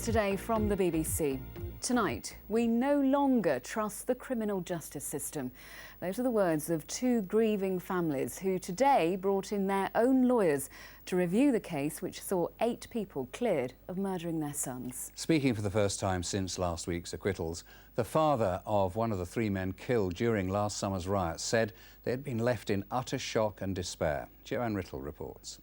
Today from the BBC. Tonight, we no longer trust the criminal justice system. Those are the words of two grieving families who today brought in their own lawyers to review the case which saw 8 people cleared of murdering their sons. Speaking for the first time since last week's acquittals, the father of one of the 3 men killed during last summer's riots said they had been left in utter shock and despair. Joanne Riddle reports.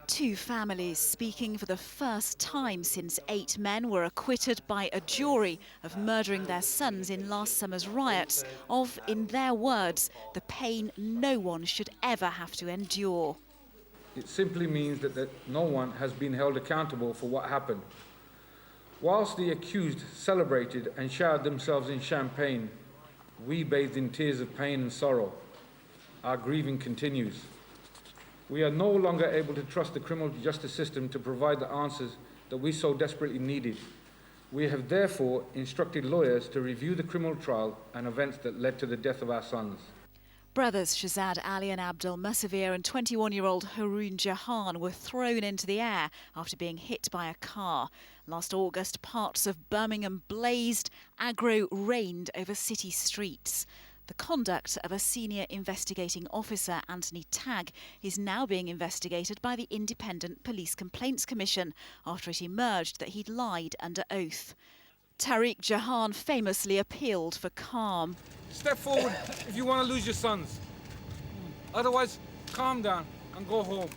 2 families speaking for the first time since 8 men were acquitted by a jury of murdering their sons in last summer's riots of, in their words, the pain no one should ever have to endure. It simply means that no one has been held accountable for what happened. Whilst the accused celebrated and showered themselves in champagne, we bathed in tears of pain and sorrow. Our grieving continues. We are no longer able to trust the criminal justice system to provide the answers that we so desperately needed. We have therefore instructed lawyers to review the criminal trial and events that led to the death of our sons. Brothers Shazad Ali and Abdul Musavir and 21-year-old Haroon Jahan were thrown into the air after being hit by a car. Last August, parts of Birmingham blazed, aggro reigned over city streets. The conduct of a senior investigating officer, Anthony Tagg, is now being investigated by the Independent Police Complaints Commission after it emerged that he'd lied under oath. Tariq Jahan famously appealed for calm. Step forward if you want to lose your sons. Otherwise, calm down and go home.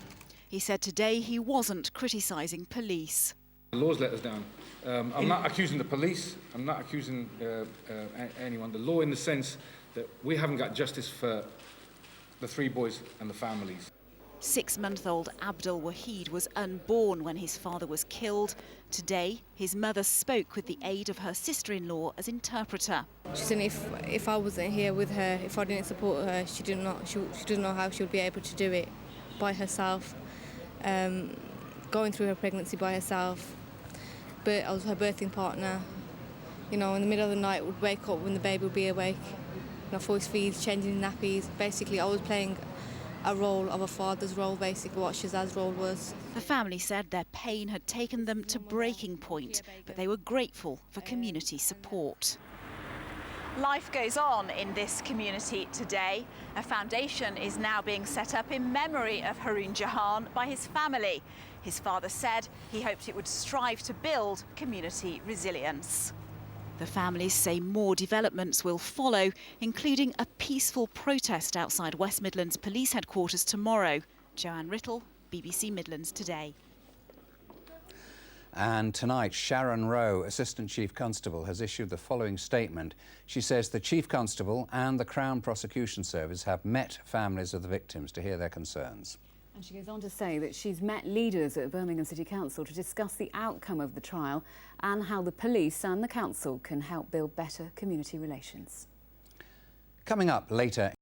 He said today he wasn't criticising police. The law's let us down. I'm not accusing the police. I'm not accusing anyone. The law in the sense that we haven't got justice for the 3 boys and the families. 6-month-old Abdul Wahid was unborn when his father was killed. Today, his mother spoke with the aid of her sister-in-law as interpreter. She said if I wasn't here with her, if I didn't support her, she didn't know how she would be able to do it by herself, going through her pregnancy by herself. But I was her birthing partner. You know, in the middle of the night, would wake up when the baby would be awake. Force feeds, changing nappies. Basically, I was playing a role of a father's role, basically what Shazad's role was. The family said their pain had taken them to breaking point, but they were grateful for community support. Life goes on in this community today. A foundation is now being set up in memory of Haroon Jahan by his family. His father said he hoped it would strive to build community resilience. The families say more developments will follow, including a peaceful protest outside West Midlands Police Headquarters tomorrow. Joanne Riddle, BBC Midlands Today. And tonight, Sharon Rowe, Assistant Chief Constable, has issued the following statement. She says the Chief Constable and the Crown Prosecution Service have met families of the victims to hear their concerns. And she goes on to say that she's met leaders at Birmingham City Council to discuss the outcome of the trial and how the police and the council can help build better community relations. Coming up later